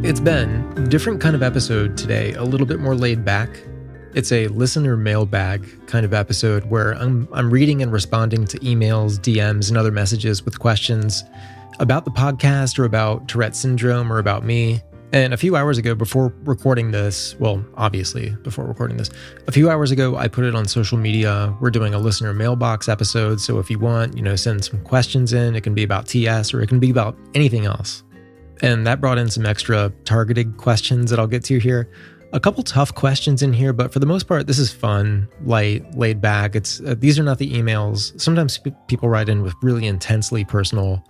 It's been a different kind of episode today, a little bit more laid back. It's a listener mailbag kind of episode where I'm reading and responding to emails, DMs, and other messages with questions about the podcast or about Tourette syndrome or about me. And a few hours ago, before recording this, a few hours ago, I put it on social media. We're doing a listener mailbox episode. So if you want, send some questions in. It can be about TS or it can be about anything else. And that brought in some extra targeted questions that I'll get to here. A couple tough questions in here, but for the most part, this is fun, light, laid back. These are not the emails. Sometimes people write in with really intensely personal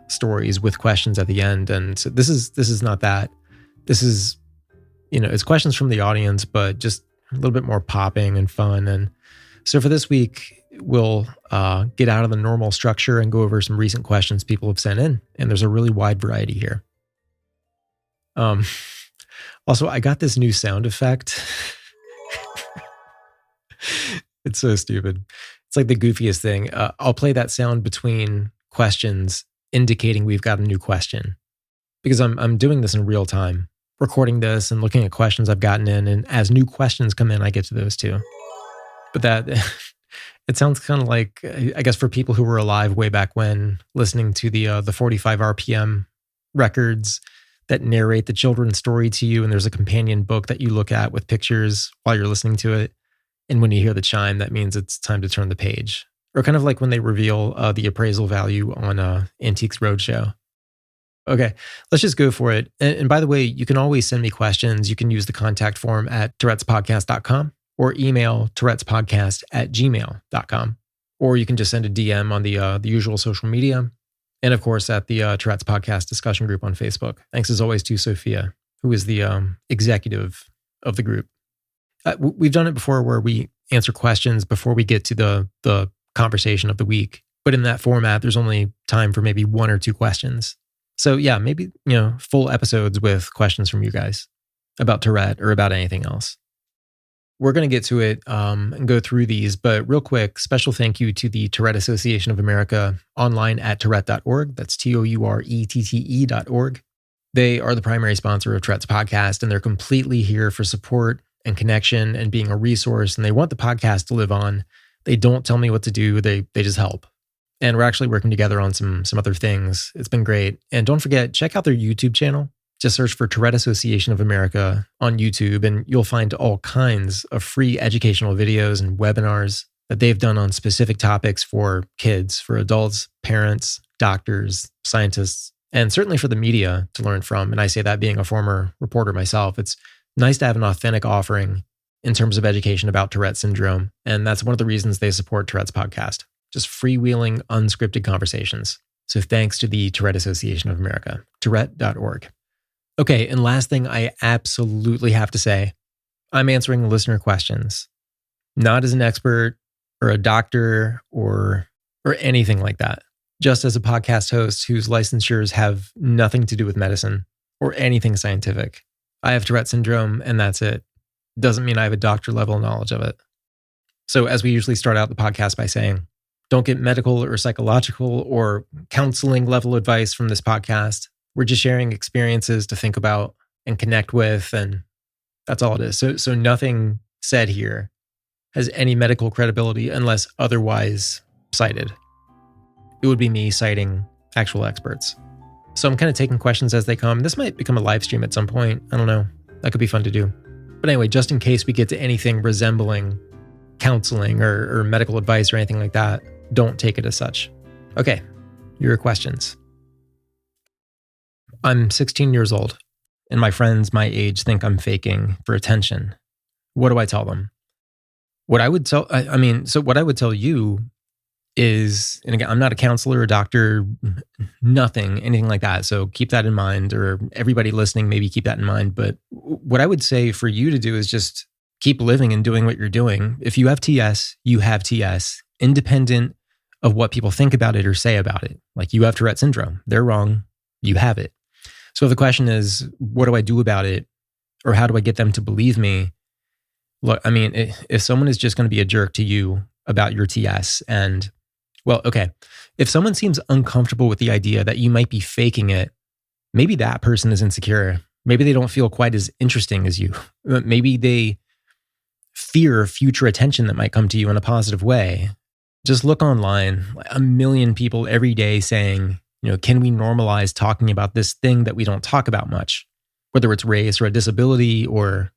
stories with questions at the end, and so this is not that. This is, it's questions from the audience, but just a little bit more popping and fun. And so for this week, we'll get out of the normal structure and go over some recent questions people have sent in, and there's a really wide variety here. Also, I got this new sound effect. It's so stupid. It's like the goofiest thing. I'll play that sound between questions indicating we've got a new question, because I'm doing this in real time, recording this and looking at questions I've gotten in, and as new questions come in, I get to those too. But that it sounds kind of like, I guess, for people who were alive way back when, listening to the 45 RPM records that narrate the children's story to you, and there's a companion book that you look at with pictures while you're listening to it. And when you hear the chime, that means it's time to turn the page. Or kind of like when they reveal the appraisal value on Antiques Roadshow. Okay, let's just go for it. And by the way, you can always send me questions. You can use the contact form at tourettespodcast.com or email tourettespodcast@gmail.com. Or you can just send a DM on the usual social media. And of course, at the Tourette's Podcast discussion group on Facebook. Thanks as always to Sophia, who is the executive of the group. We've done it before where we answer questions before we get to the conversation of the week. But in that format, there's only time for maybe one or two questions. So yeah, maybe, full episodes with questions from you guys about Tourette or about anything else. We're going to get to it and go through these, but real quick, special thank you to the Tourette Association of America online at tourette.org. That's TOURETTE.org. They are the primary sponsor of Tourette's Podcast, and they're completely here for support and connection and being a resource, and they want the podcast to live on. They don't tell me what to do. They just help. And we're actually working together on some other things. It's been great. And don't forget, check out their YouTube channel. Just search for Tourette Association of America on YouTube, and you'll find all kinds of free educational videos and webinars that they've done on specific topics for kids, for adults, parents, doctors, scientists, and certainly for the media to learn from. And I say that being a former reporter myself. It's nice to have an authentic offering in terms of education about Tourette syndrome. And that's one of the reasons they support Tourette's Podcast. Just freewheeling, unscripted conversations. So thanks to the Tourette Association of America, tourette.org. Okay, and last thing I absolutely have to say, I'm answering listener questions, not as an expert or a doctor or anything like that. Just as a podcast host whose licensures have nothing to do with medicine or anything scientific. I have Tourette syndrome, and that's it. Doesn't mean I have a doctor level knowledge of it. So as we usually start out the podcast by saying, don't get medical or psychological or counseling level advice from this podcast. We're just sharing experiences to think about and connect with, and that's all it is. So nothing said here has any medical credibility unless otherwise cited. It would be me citing actual experts. So I'm kind of taking questions as they come. This might become a live stream at some point. I don't know. That could be fun to do. But anyway, just in case we get to anything resembling counseling or medical advice or anything like that, don't take it as such. Okay, your questions. I'm 16 years old, and my friends my age think I'm faking for attention. What do I tell them? What I would tell you is, and again, I'm not a counselor or doctor, anything like that. So keep that in mind, or everybody listening, maybe keep that in mind. But what I would say for you to do is just keep living and doing what you're doing. If you have TS, you have TS, independent of what people think about it or say about it. Like, you have Tourette syndrome. They're wrong. You have it. So if the question is, what do I do about it? Or how do I get them to believe me? Look, I mean, if someone is just going to be a jerk to you about your TS and, well, okay, if someone seems uncomfortable with the idea that you might be faking it maybe that person is insecure. Maybe they don't feel quite as interesting as you. Maybe they fear future attention that might come to you in a positive way. Just look online, a million people every day saying, can we normalize talking about this thing that we don't talk about much? Whether it's race or a disability or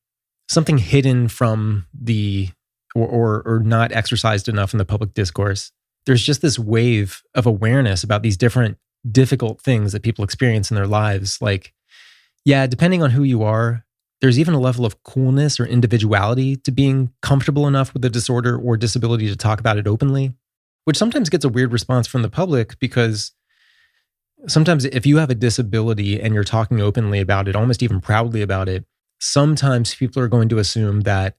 something hidden from the, or not exercised enough in the public discourse. There's just this wave of awareness about these different difficult things that people experience in their lives. Like, yeah, depending on who you are, there's even a level of coolness or individuality to being comfortable enough with a disorder or disability to talk about it openly, which sometimes gets a weird response from the public because sometimes if you have a disability and you're talking openly about it, almost even proudly about it, sometimes people are going to assume that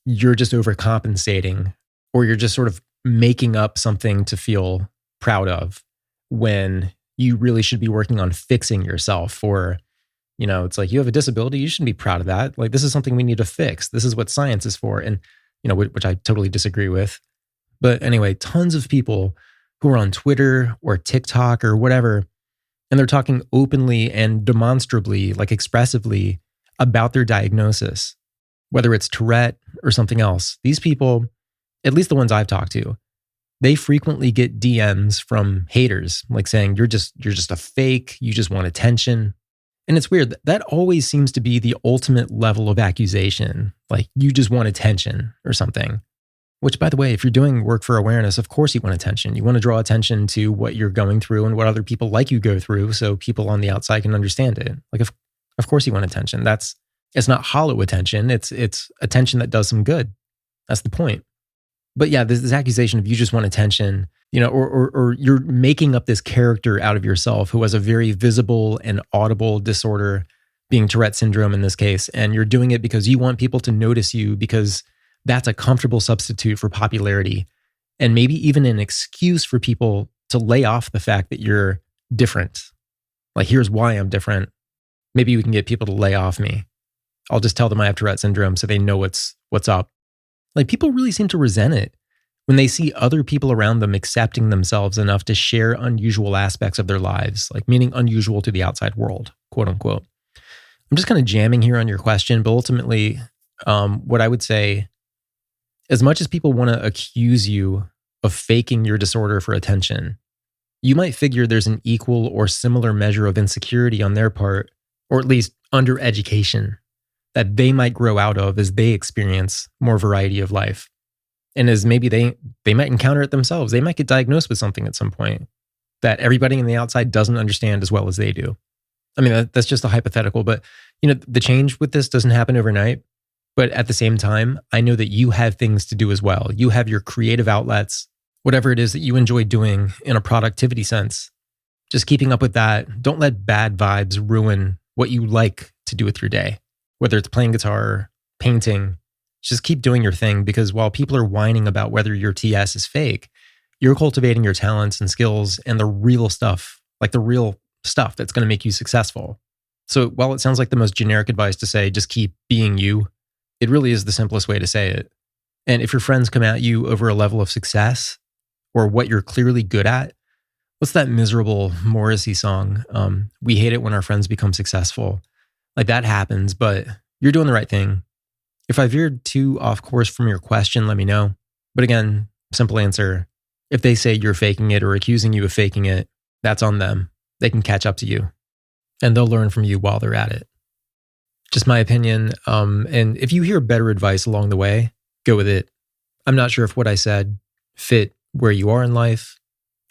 you're just overcompensating or you're just sort of making up something to feel proud of when you really should be working on fixing yourself. Or, it's like you have a disability, you shouldn't be proud of that. Like, this is something we need to fix. This is what science is for. And, which I totally disagree with. But anyway, tons of people who are on Twitter or TikTok or whatever, and they're talking openly and demonstrably, like expressively, about their diagnosis, whether it's Tourette or something else. These people, at least the ones I've talked to, they frequently get DMs from haters, like saying, you're just a fake, you just want attention. And it's weird, that always seems to be the ultimate level of accusation, like you just want attention or something. Which, by the way, if you're doing work for awareness, of course you want attention. You want to draw attention to what you're going through and what other people like you go through so people on the outside can understand it. Like, of course you want attention. It's not hollow attention. It's attention that does some good. That's the point. But yeah, this accusation of you just want attention, or you're making up this character out of yourself who has a very visible and audible disorder, being Tourette syndrome in this case. And you're doing it because you want people to notice you because that's a comfortable substitute for popularity. And maybe even an excuse for people to lay off the fact that you're different. Like, here's why I'm different. Maybe we can get people to lay off me. I'll just tell them I have Tourette syndrome so they know what's up. Like, people really seem to resent it when they see other people around them accepting themselves enough to share unusual aspects of their lives, like meaning unusual to the outside world, quote unquote. I'm just kind of jamming here on your question, but ultimately, what I would say, as much as people want to accuse you of faking your disorder for attention, you might figure there's an equal or similar measure of insecurity on their part, or at least under education, that they might grow out of as they experience more variety of life. And as maybe they might encounter it themselves. They might get diagnosed with something at some point that everybody on the outside doesn't understand as well as they do. I mean, that's just a hypothetical, but the change with this doesn't happen overnight. But at the same time, I know that you have things to do as well. You have your creative outlets, whatever it is that you enjoy doing in a productivity sense. Just keeping up with that. Don't let bad vibes ruin what you like to do with your day. Whether it's playing guitar, painting, just keep doing your thing, because while people are whining about whether your TS is fake, you're cultivating your talents and skills and the real stuff, like the real stuff that's going to make you successful. So while it sounds like the most generic advice to say, just keep being you, it really is the simplest way to say it. And if your friends come at you over a level of success or what you're clearly good at, what's that miserable Morrissey song? We hate it when our friends become successful. Like, that happens, but you're doing the right thing. If I veered too off course from your question, let me know. But again, simple answer. If they say you're faking it or accusing you of faking it, that's on them. They can catch up to you and they'll learn from you while they're at it. Just my opinion. And if you hear better advice along the way, go with it. I'm not sure if what I said fit where you are in life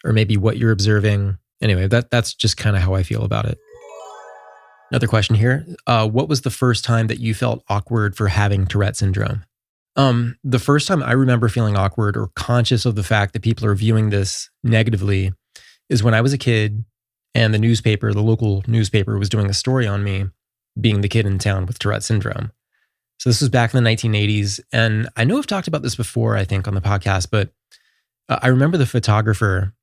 or maybe what you're observing. Anyway, that's just kind of how I feel about it. Another question here. What was the first time that you felt awkward for having Tourette syndrome? The first time I remember feeling awkward or conscious of the fact that people are viewing this negatively is when I was a kid and the local newspaper was doing a story on me being the kid in town with Tourette syndrome. So this was back in the 1980s. And I know I've talked about this before, I think, on the podcast, but I remember the photographer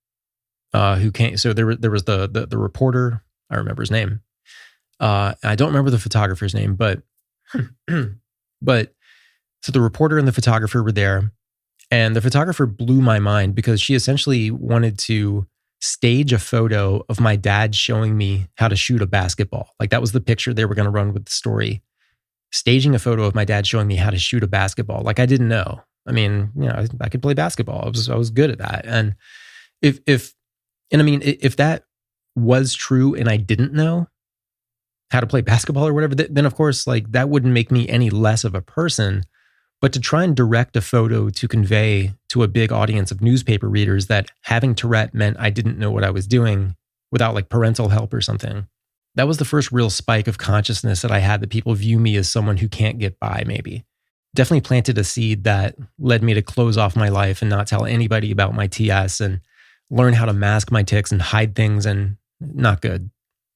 who came. So there was the reporter. I remember his name. I don't remember the photographer's name, but so the reporter and the photographer were there, and the photographer blew my mind because she essentially wanted to stage a photo of my dad showing me how to shoot a basketball. Like that was the picture they were going to run with the story. Staging a photo of my dad showing me how to shoot a basketball. Like I didn't know. I mean, I could play basketball. I was good at that. And if that was true and I didn't know how to play basketball or whatever, then of course, like that wouldn't make me any less of a person. But to try and direct a photo to convey to a big audience of newspaper readers that having Tourette meant I didn't know what I was doing without like parental help or something, that was the first real spike of consciousness that I had that people view me as someone who can't get by, maybe. Definitely planted a seed that led me to close off my life and not tell anybody about my TS and learn how to mask my tics and hide things, and not good.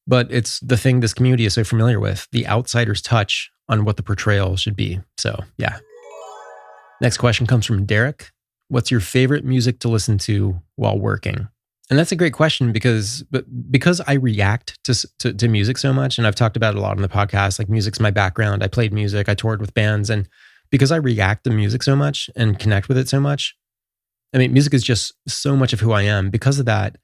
But it's the thing this community is so familiar with, the outsider's touch on what the portrayal should be. So yeah. Next question comes from Derek. What's your favorite music to listen to while working? And that's a great question because I react to music so much, and I've talked about it a lot on the podcast, like music's my background. I played music, I toured with bands, and because I react to music so much and connect with it so much, I mean, music is just so much of who I am. Because of that,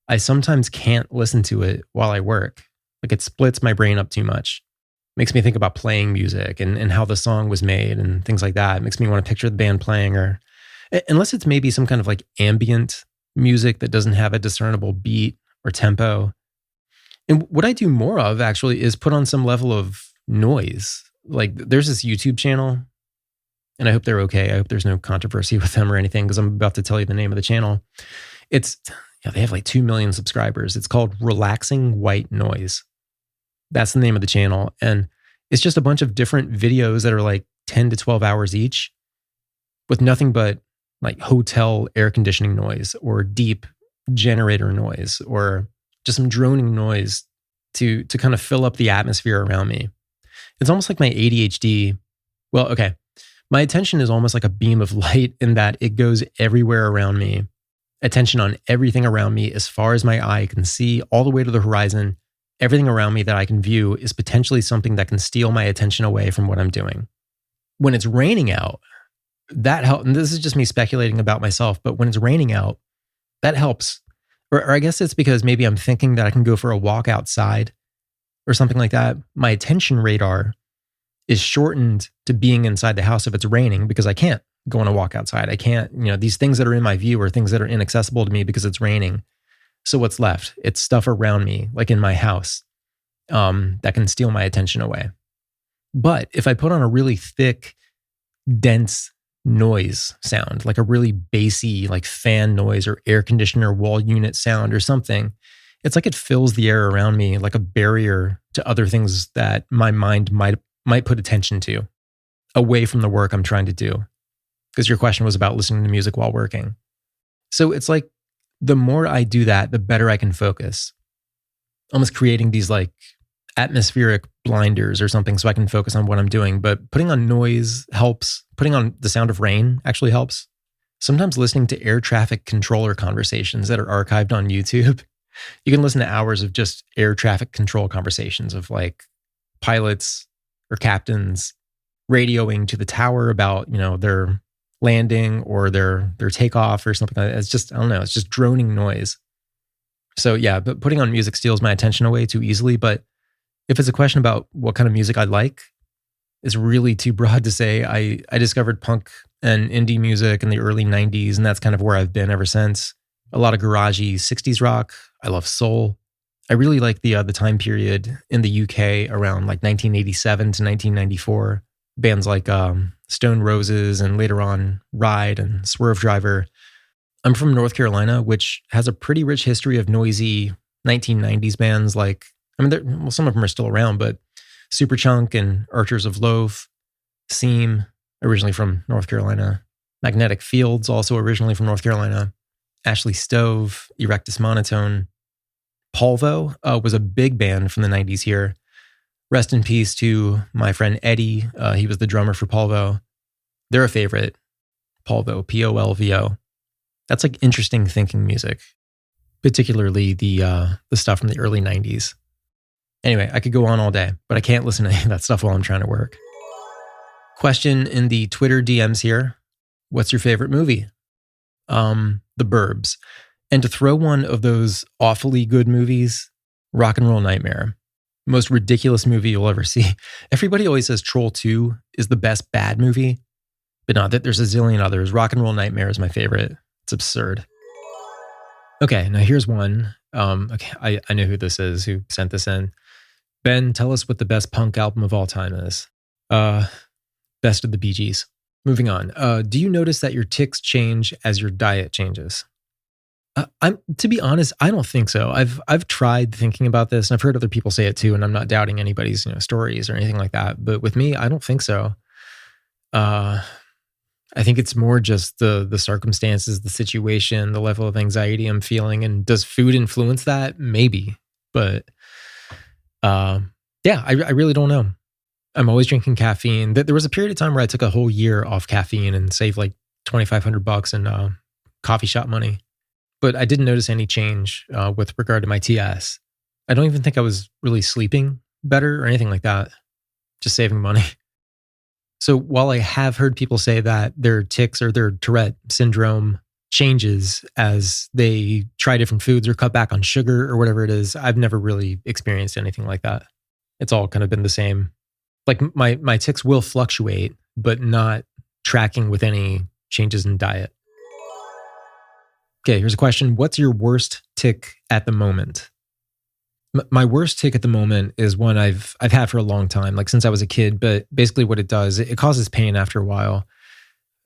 I sometimes can't listen to it while I work. Like it splits my brain up too much. Makes me think about playing music and how the song was made and things like that. It makes me want to picture the band playing, or unless it's maybe some kind of like ambient music that doesn't have a discernible beat or tempo. And what I do more of actually is put on some level of noise. Like there's this YouTube channel, and I hope they're okay. I hope there's no controversy with them or anything, because I'm about to tell you the name of the channel. They have like 2 million subscribers. It's called Relaxing White Noise. That's the name of the channel. And it's just a bunch of different videos that are like 10 to 12 hours each with nothing but like hotel air conditioning noise or deep generator noise or just some droning noise to kind of fill up the atmosphere around me. It's almost like my ADHD. Well, okay. My attention is almost like a beam of light in that it goes everywhere around me. Attention on everything around me as far as my eye can see, all the way to the horizon. Everything around me that I can view is potentially something that can steal my attention away from what I'm doing. When it's raining out, that helps. And this is just me speculating about myself, but when it's raining out, that helps. Or I guess it's because maybe I'm thinking that I can go for a walk outside or something like that. My attention radar is shortened to being inside the house if it's raining, because I can't go on a walk outside. I can't, these things that are in my view are things that are inaccessible to me because it's raining. So what's left? It's stuff around me, like in my house, that can steal my attention away. But if I put on a really thick, dense noise sound, like a really bassy, like fan noise or air conditioner wall unit sound or something, it's like it fills the air around me like a barrier to other things that my mind might put attention to, away from the work I'm trying to do. Because your question was about listening to music while working. So it's like, the more I do that, the better I can focus. Almost creating these like atmospheric blinders or something so I can focus on what I'm doing. But putting on noise helps. Putting on the sound of rain actually helps. Sometimes listening to air traffic controller conversations that are archived on YouTube. You can listen to hours of just air traffic control conversations of like pilots or captains radioing to the tower about, their landing or their takeoff or something like that. It's just, I don't know, it's just droning noise. So yeah, but putting on music steals my attention away too easily. But if it's a question about what kind of music I like, it's really too broad to say. I discovered punk and indie music in the early 90s, and that's kind of where I've been ever since. A lot of garagey 60s rock. I love soul. I really like the time period in the UK around like 1987 to 1994. Bands like Stone Roses and later on Ride and Swerve Driver. I'm from North Carolina, which has a pretty rich history of noisy 1990s bands like, some of them are still around, but Superchunk and Archers of Loaf, Seam, originally from North Carolina, Magnetic Fields, also originally from North Carolina, Ashley Stove, Erectus Monotone. Polvo was a big band from the 90s here. Rest in peace to my friend Eddie. He was the drummer for Polvo. They're a favorite. Polvo, Polvo. That's like interesting thinking music, particularly the stuff from the early 90s. Anyway, I could go on all day, but I can't listen to any of that stuff while I'm trying to work. Question in the Twitter DMs here. What's your favorite movie? The Burbs. And to throw one of those awfully good movies, Rock and Roll Nightmare. Most ridiculous movie you'll ever see. Everybody always says Troll 2 is the best bad movie, but no, there's a zillion others. Rock and Roll Nightmare is my favorite. It's absurd. Okay, now here's one. Okay, I know who this is, who sent this in. Ben, tell us what the best punk album of all time is. Best of the Bee Gees. Moving on. Do you notice that your tics change as your diet changes? To be honest, I don't think so. I've tried thinking about this, and I've heard other people say it too, and I'm not doubting anybody's stories or anything like that. But with me, I don't think so. I think it's more just the circumstances, the situation, the level of anxiety I'm feeling, and does food influence that? Maybe, but yeah, I really don't know. I'm always drinking caffeine. There was a period of time where I took a whole year off caffeine and saved like $2,500 in coffee shop money. But I didn't notice any change with regard to my TS. I don't even think I was really sleeping better or anything like that. Just saving money. So while I have heard people say that their tics or their Tourette syndrome changes as they try different foods or cut back on sugar or whatever it is, I've never really experienced anything like that. It's all kind of been the same. Like my tics will fluctuate, but not tracking with any changes in diet. Okay, here's a question. What's your worst tic at the moment? My worst tic at the moment is one I've had for a long time, like since I was a kid. But basically what it does, it causes pain after a while.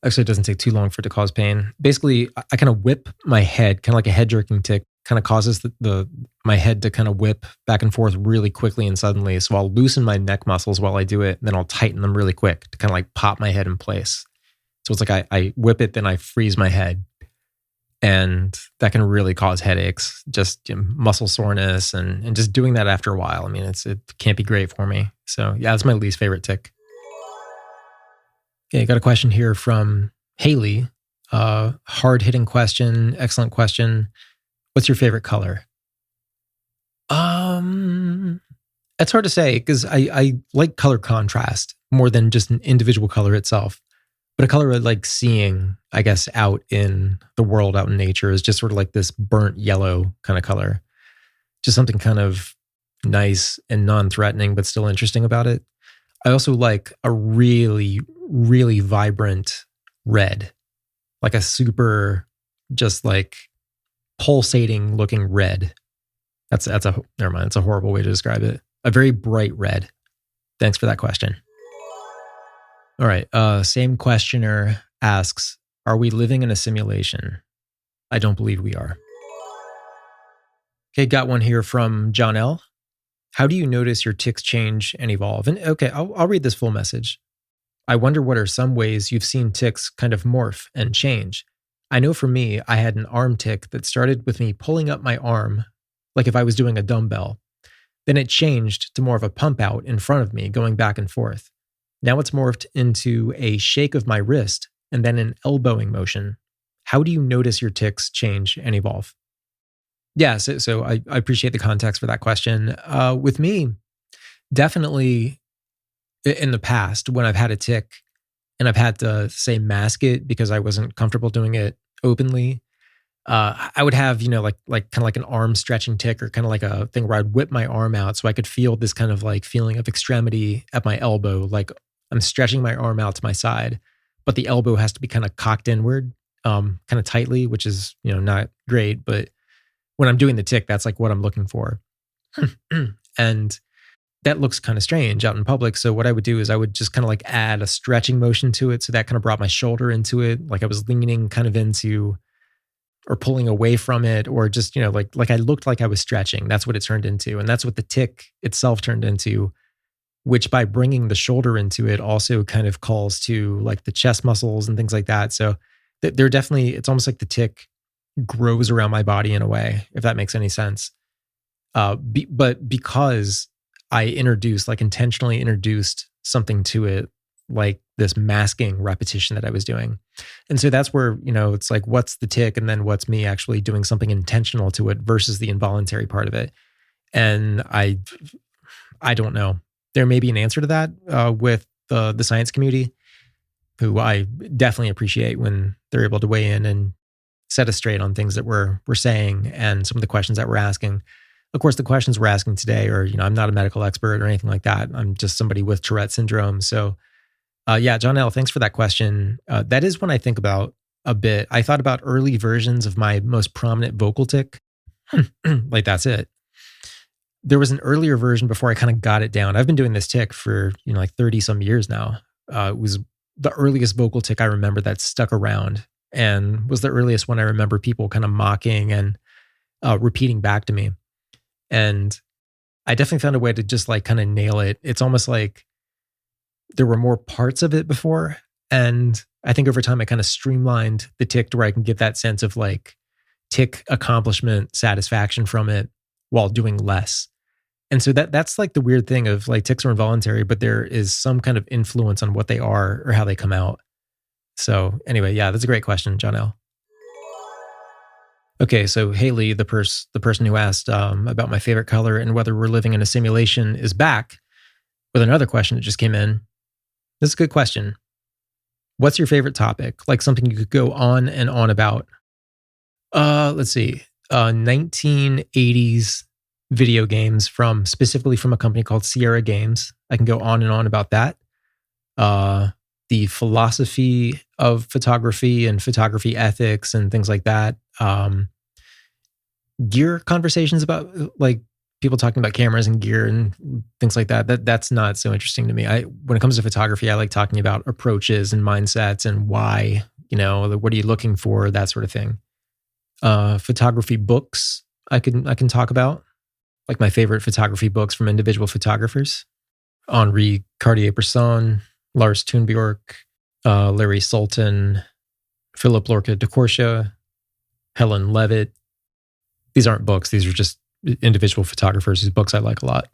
Actually, it doesn't take too long for it to cause pain. Basically, I kind of whip my head, kind of like a head jerking tic, kind of causes my head to kind of whip back and forth really quickly and suddenly. So I'll loosen my neck muscles while I do it, and then I'll tighten them really quick to kind of like pop my head in place. So it's like I whip it, then I freeze my head. And that can really cause headaches, just muscle soreness, and just doing that after a while. I mean, it can't be great for me. So yeah, it's my least favorite tic. Okay, I got a question here from Haley. Hard-hitting question, excellent question. What's your favorite color? It's hard to say because I like color contrast more than just an individual color itself. But a color I like seeing, I guess, out in the world, out in nature, is just sort of like this burnt yellow kind of color. Just something kind of nice and non-threatening, but still interesting about it. I also like a really, really vibrant red, like a super, just like pulsating looking red. Never mind. It's a horrible way to describe it. A very bright red. Thanks for that question. All right. Same questioner asks, are we living in a simulation? I don't believe we are. Okay, got one here from John L. How do you notice your tics change and evolve? And okay, I'll read this full message. I wonder what are some ways you've seen tics kind of morph and change. I know for me, I had an arm tic that started with me pulling up my arm, like if I was doing a dumbbell. Then it changed to more of a pump out in front of me, going back and forth. Now it's morphed into a shake of my wrist and then an elbowing motion. How do you notice your tics change and evolve? Yeah, so I appreciate the context for that question. With me, definitely in the past, when I've had a tic and I've had to, say, mask it because I wasn't comfortable doing it openly, I would have, like kind of like an arm stretching tic, or kind of like a thing where I'd whip my arm out so I could feel this kind of like feeling of extremity at my elbow, like I'm stretching my arm out to my side, but the elbow has to be kind of cocked inward, kind of tightly, which is, not great. But when I'm doing the tic, that's like what I'm looking for. And that looks kind of strange out in public. So what I would do is I would just kind of like add a stretching motion to it. So that kind of brought my shoulder into it. Like I was leaning kind of into or pulling away from it, or just, like I looked like I was stretching. That's what it turned into. And that's what the tic itself turned into, which by bringing the shoulder into it also kind of calls to like the chest muscles and things like that. So they're definitely, it's almost like the tic grows around my body in a way, if that makes any sense. But because I intentionally introduced something to it, like this masking repetition that I was doing. And so that's where, it's like, what's the tic? And then what's me actually doing something intentional to it versus the involuntary part of it. And I don't know. There may be an answer to that with the science community, who I definitely appreciate when they're able to weigh in and set us straight on things that we're saying and some of the questions that we're asking. Of course, the questions we're asking today are, I'm not a medical expert or anything like that. I'm just somebody with Tourette syndrome. So, John L., thanks for that question. That is one I think about a bit. I thought about early versions of my most prominent vocal tic. Like, that's it. There was an earlier version before I kind of got it down. I've been doing this tic for, like 30 some years now. It was the earliest vocal tic I remember that stuck around and was the earliest one I remember people kind of mocking and repeating back to me. And I definitely found a way to just like kind of nail it. It's almost like there were more parts of it before. And I think over time I kind of streamlined the tic to where I can get that sense of like tic accomplishment, satisfaction from it while doing less. And so that's like the weird thing of like tics are involuntary, but there is some kind of influence on what they are or how they come out. So anyway, yeah, that's a great question, John L. Okay, so Haley, the person who asked about my favorite color and whether we're living in a simulation, is back with another question that just came in. This is a good question. What's your favorite topic? Like something you could go on and on about. Let's see. 1980s video games specifically from a company called Sierra Games. I can go on and on about that. The philosophy of photography and photography ethics and things like that. Gear conversations about like people talking about cameras and gear and things like that. That's not so interesting to me. When it comes to photography, I like talking about approaches and mindsets and why, what are you looking for, that sort of thing. Photography books I can talk about, like my favorite photography books from individual photographers: Henri Cartier-Bresson, Lars Thunbjörk, Larry Sultan, Philip Lorca de Corsia, Helen Levitt. These aren't books. These are just individual photographers whose books I like a lot.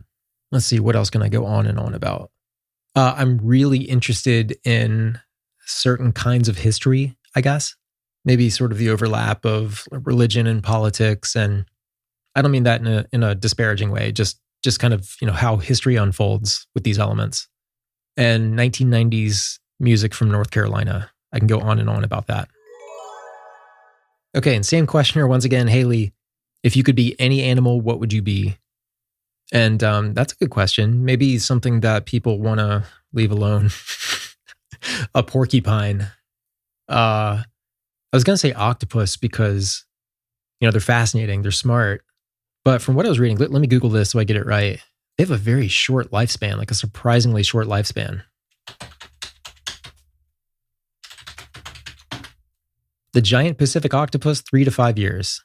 Let's see, what else can I go on and on about? I'm really interested in certain kinds of history, I guess. Maybe sort of the overlap of religion and politics. And I don't mean that in a disparaging way, just kind of, how history unfolds with these elements. And 1990s music from North Carolina. I can go on and on about that. Okay, and same questioner once again, Haley. If you could be any animal, what would you be? And that's a good question. Maybe something that people want to leave alone. A porcupine. I was going to say octopus because, they're fascinating. They're smart. But from what I was reading, let me Google this so I get it right. They have a very short lifespan, like a surprisingly short lifespan. The giant Pacific octopus, 3 to 5 years.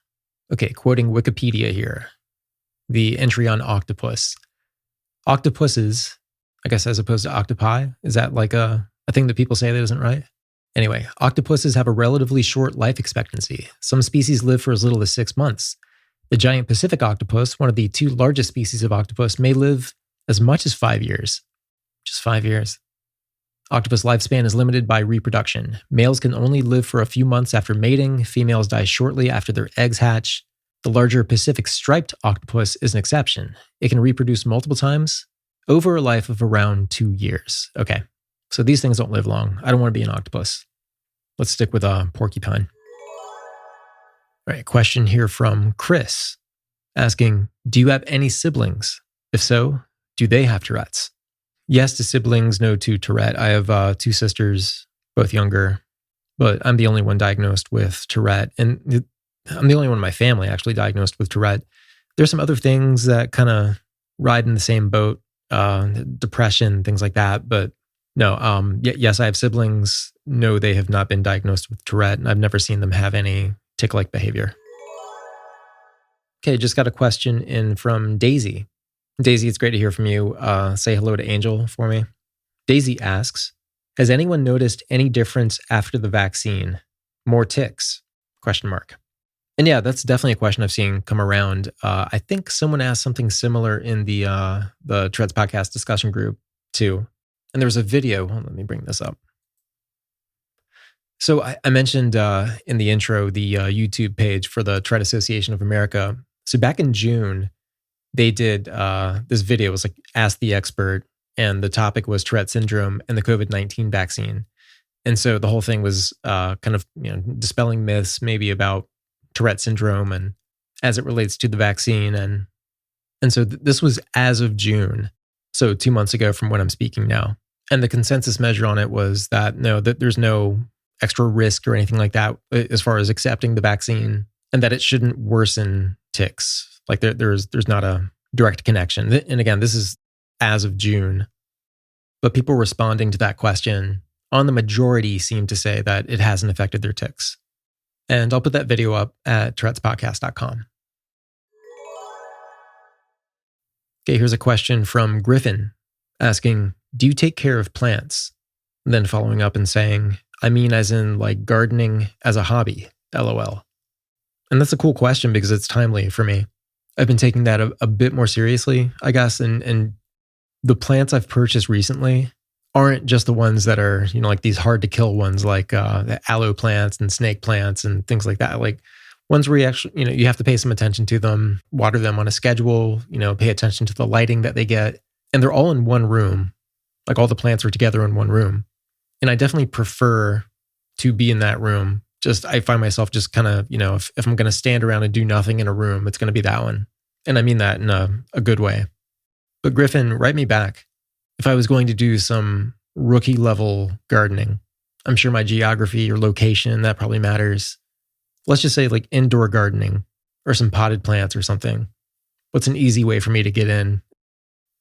Okay, quoting Wikipedia here. The entry on octopus. Octopuses, I guess as opposed to octopi, is that like a thing that people say that isn't right? Anyway, octopuses have a relatively short life expectancy. Some species live for as little as 6 months. The giant Pacific octopus, one of the 2 largest species of octopus, may live as much as 5 years. Just 5 years. Octopus lifespan is limited by reproduction. Males can only live for a few months after mating. Females die shortly after their eggs hatch. The larger Pacific striped octopus is an exception. It can reproduce multiple times over a life of around 2 years. Okay, so these things don't live long. I don't want to be an octopus. Let's stick with a porcupine. All right, question here from Chris asking, do you have any siblings? If so, do they have Tourette's? Yes to siblings, no to Tourette. I have 2 sisters, both younger, but I'm the only one diagnosed with Tourette. And I'm the only one in my family actually diagnosed with Tourette. There's some other things that kind of ride in the same boat, depression, things like that. But no, yes, I have siblings. No, they have not been diagnosed with Tourette, and I've never seen them have any tic-like behavior. Okay, just got a question in from Daisy. Daisy, it's great to hear from you. Say hello to Angel for me. Daisy asks, has anyone noticed any difference after the vaccine? More tics? Question mark. And yeah, that's definitely a question I've seen come around. I think someone asked something similar in the Tourette's podcast discussion group too. And there was a video. Let me bring this up. So I mentioned in the intro the YouTube page for the Tourette Association of America. So back in June, they did this video. It was like Ask the Expert, and the topic was Tourette syndrome and the COVID-19 vaccine. And so the whole thing was kind of dispelling myths maybe about Tourette syndrome and as it relates to the vaccine. And so this was as of June, so 2 months ago from when I'm speaking now. And the consensus measure on it was that no, that there's no extra risk or anything like that as far as accepting the vaccine, and that it shouldn't worsen tics. Like there's not a direct connection. And again, this is as of June. But people responding to that question on the majority seem to say that it hasn't affected their tics. And I'll put that video up at tourettespodcast.com. Okay, here's a question from Griffin asking, do you take care of plants? And then following up and saying, I mean, as in like gardening as a hobby, LOL. And that's a cool question because it's timely for me. I've been taking that a bit more seriously, I guess. And the plants I've purchased recently aren't just the ones that are, like these hard to kill ones like the aloe plants and snake plants and things like that. Like ones where you actually, you have to pay some attention to them, water them on a schedule, pay attention to the lighting that they get. And they're all in one room. Like all the plants are together in one room. And I definitely prefer to be in that room. I find myself just kind of, if I'm going to stand around and do nothing in a room, it's going to be that one. And I mean that in a good way. But Griffin, write me back. If I was going to do some rookie level gardening, I'm sure my geography or location, that probably matters. Let's just say like indoor gardening or some potted plants or something. What's an easy way for me to get in?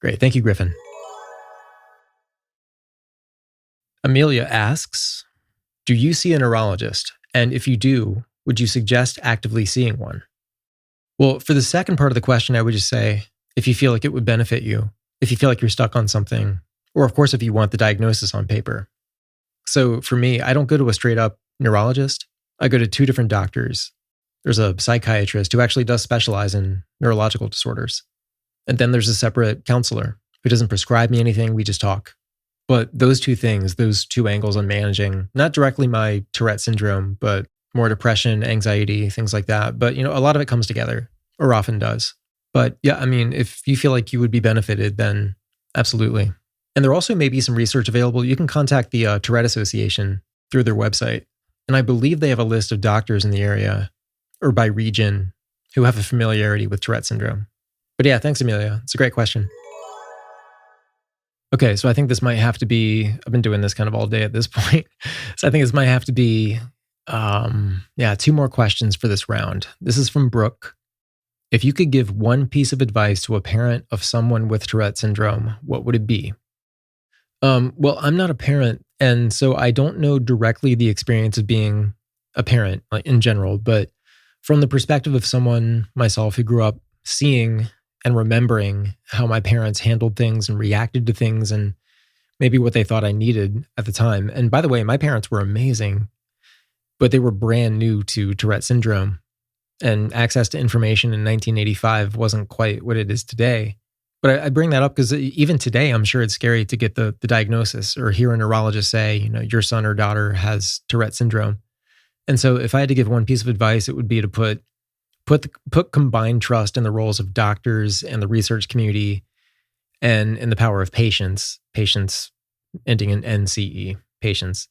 Great. Thank you, Griffin. Amelia asks, do you see a neurologist? And if you do, would you suggest actively seeing one? Well, for the second part of the question, I would just say, if you feel like it would benefit you, if you feel like you're stuck on something, or of course, if you want the diagnosis on paper. So for me, I don't go to a straight up neurologist. I go to 2 different doctors. There's a psychiatrist who actually does specialize in neurological disorders. And then there's a separate counselor who doesn't prescribe me anything. We just talk. But those 2 things, those 2 angles on managing, not directly my Tourette syndrome, but more depression, anxiety, things like that. But, a lot of it comes together, or often does. But yeah, I mean, if you feel like you would be benefited, then absolutely. And there also may be some research available. You can contact the Tourette Association through their website. And I believe they have a list of doctors in the area or by region who have a familiarity with Tourette syndrome. But yeah, thanks, Amelia. It's a great question. Okay, so I think this might have to be, I've been doing this kind of all day at this point. So I think this might have to be, 2 more questions for this round. This is from Brooke. If you could give one piece of advice to a parent of someone with Tourette syndrome, what would it be? Well, I'm not a parent, and so I don't know directly the experience of being a parent like in general, but from the perspective of someone myself who grew up seeing and remembering how my parents handled things and reacted to things and maybe what they thought I needed at the time. And by the way, my parents were amazing, but they were brand new to Tourette syndrome. And access to information in 1985 wasn't quite what it is today. But I bring that up because even today, I'm sure it's scary to get the diagnosis or hear a neurologist say, your son or daughter has Tourette syndrome. And so if I had to give one piece of advice, it would be to put combined trust in the roles of doctors and the research community and in the power of patients ending in NCE, patients,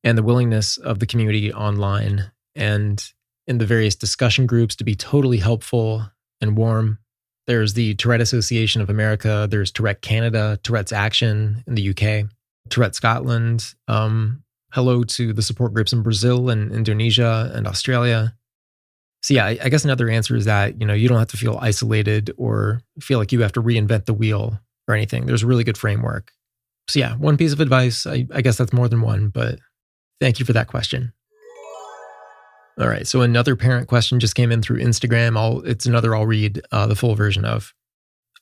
and the willingness of the community online and in the various discussion groups to be totally helpful and warm. There's the Tourette Association of America. There's Tourette Canada, Tourette's Action in the UK, Tourette Scotland. Hello to the support groups in Brazil and Indonesia and Australia. So yeah, I guess another answer is that, you don't have to feel isolated or feel like you have to reinvent the wheel or anything. There's a really good framework. So yeah, one piece of advice. I guess that's more than one, but thank you for that question. All right, so another parent question just came in through Instagram. It's another I'll read the full version of.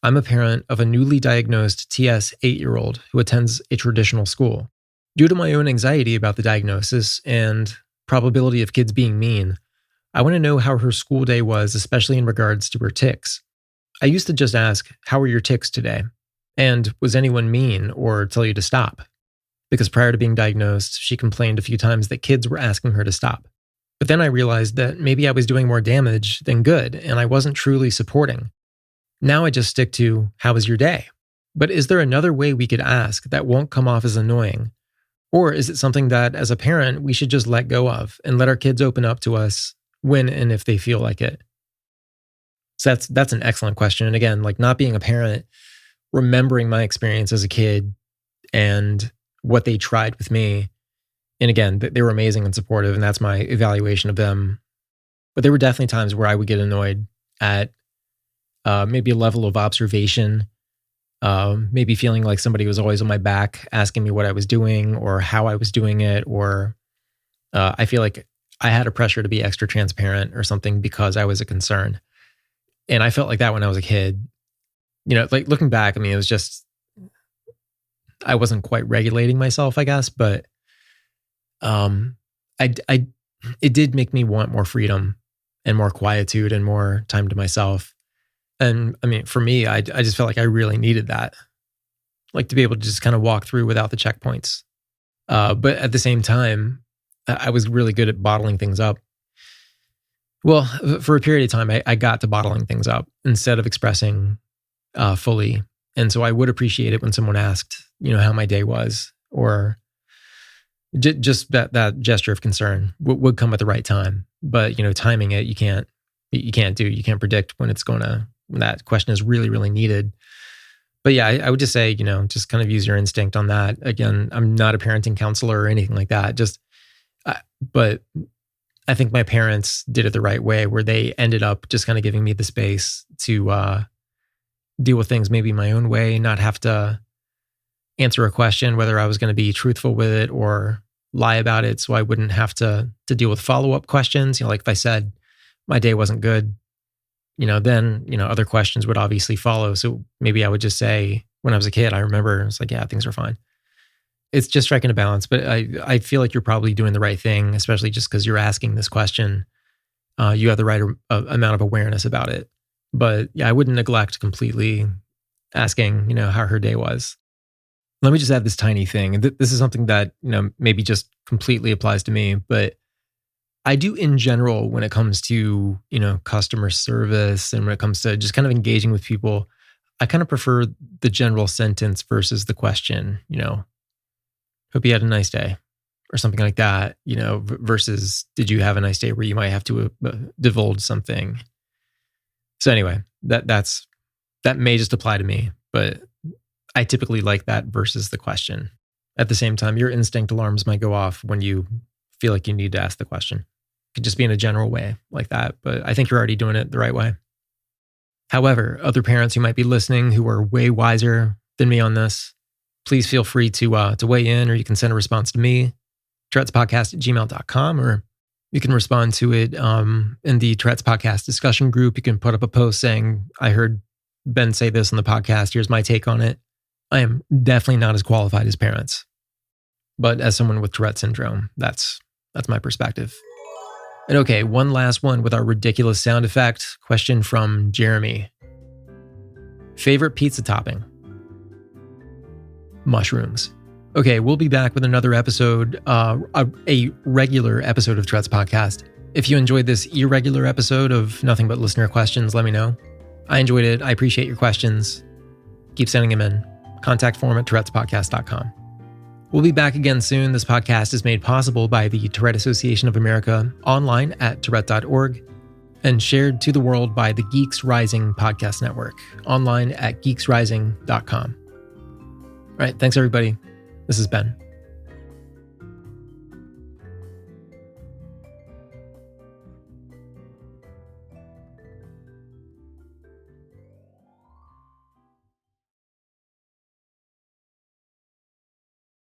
I'm a parent of a newly diagnosed TS 8-year-old who attends a traditional school. Due to my own anxiety about the diagnosis and probability of kids being mean, I want to know how her school day was, especially in regards to her tics. I used to just ask, how are your tics today? And was anyone mean or tell you to stop? Because prior to being diagnosed, she complained a few times that kids were asking her to stop. But then I realized that maybe I was doing more damage than good, and I wasn't truly supporting. Now I just stick to, how was your day? But is there another way we could ask that won't come off as annoying? Or is it something that as a parent, we should just let go of and let our kids open up to us when and if they feel like it? So that's an excellent question. And again, like not being a parent, remembering my experience as a kid and what they tried with me. And again, they were amazing and supportive, and that's my evaluation of them. But there were definitely times where I would get annoyed at maybe a level of observation, maybe feeling like somebody was always on my back, asking me what I was doing or how I was doing it, or I feel like I had a pressure to be extra transparent or something because I was a concern. And I felt like that when I was a kid. Like looking back, I mean, it was just, I wasn't quite regulating myself, I guess, but it did make me want more freedom and more quietude and more time to myself. And I mean, for me, I just felt like I really needed that, like to be able to just kind of walk through without the checkpoints. But at the same time, I was really good at bottling things up. Well, for a period of time, I got to bottling things up instead of expressing fully. And so I would appreciate it when someone asked, how my day was, or just that gesture of concern would come at the right time. But, timing it, you can't predict when that question is really, really needed. But yeah, I would just say, just kind of use your instinct on that. Again, I'm not a parenting counselor or anything like that. But I think my parents did it the right way, where they ended up just kind of giving me the space to deal with things maybe my own way, not have to answer a question, whether I was going to be truthful with it or lie about it. So I wouldn't have to deal with follow-up questions. Like if I said my day wasn't good, then, other questions would obviously follow. So maybe I would just say, when I was a kid, I remember it's like, yeah, things are fine. It's just striking a balance, but I feel like you're probably doing the right thing, especially just because you're asking this question. You have the right amount of awareness about it. But yeah, I wouldn't neglect completely asking, how her day was. Let me just add this tiny thing. And this is something that, maybe just completely applies to me, but I do in general, when it comes to, customer service and when it comes to just kind of engaging with people, I kind of prefer the general sentence versus the question, hope you had a nice day or something like that, versus did you have a nice day, where you might have to divulge something. So anyway, that may just apply to me, but I typically like that versus the question. At the same time, your instinct alarms might go off when you feel like you need to ask the question. It could just be in a general way like that, but I think you're already doing it the right way. However, other parents who might be listening who are way wiser than me on this, please feel free to weigh in, or you can send a response to me, tourettespodcast@gmail.com, or you can respond to it in the Tourette's Podcast discussion group. You can put up a post saying, I heard Ben say this on the podcast. Here's my take on it. I am definitely not as qualified as parents, but as someone with Tourette syndrome, that's my perspective. And okay, one last one with our ridiculous sound effect. Question from Jeremy. Favorite pizza topping? Mushrooms. Okay, we'll be back with another episode, a regular episode of Tourette's Podcast. If you enjoyed this irregular episode of Nothing But Listener Questions, let me know. I enjoyed it. I appreciate your questions. Keep sending them in. Contact form at tourettespodcast.com. We'll be back again soon. This podcast is made possible by the Tourette Association of America, online at tourette.org, and shared to the world by the Geeks Rising Podcast Network, online at geeksrising.com. All right, thanks everybody. This is Ben.